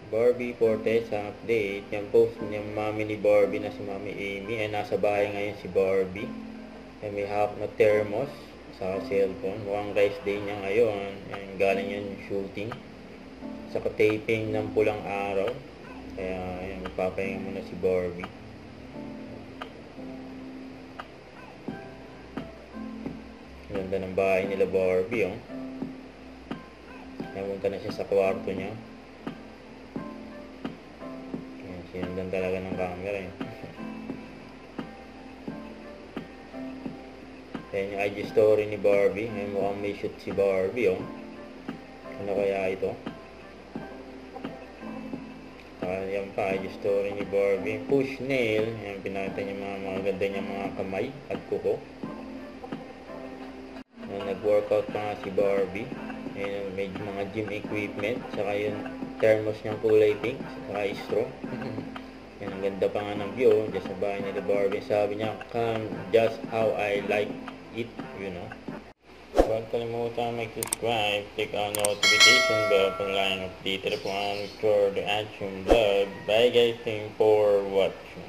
Barbie Fortes update. Yung post ng mami ni Barbie na si Mami Amy ay nasa bahay ngayon si Barbie. Ay may hawak na thermos sa cellphone. Mukhang rest day niya ngayon. Yan, galing yan shooting. Sa taping ng pulang araw. Kaya yan, magpapahinga muna si Barbie. Ganda ng bahay nila Barbie, oh. Namunta na siya sa kwarto niya. Sinundan talaga ng camera, eh. Ayan yung IG story ni Barbie. Ayan, mukhang may shoot si Barbie, oh. Ano kaya ito? Ayan pa, IG story ni Barbie. Push nail. Ayan, pinakita niya mga ganda niya mga kamay at kuko. Ayan, nag-workout pa nga si Barbie. Ayan, may mga gym equipment. Saka yung thermos niyang kulay pink. Saka straw. Yan, ang ganda pa nga ng view dyan sa bahay nila Barbie. Sabi niya, come just how I like it, you know. Huwag kalimutan mag-subscribe, click on notification bell kung lang updated po ang for the action vlog. Bye guys, thank you for watching.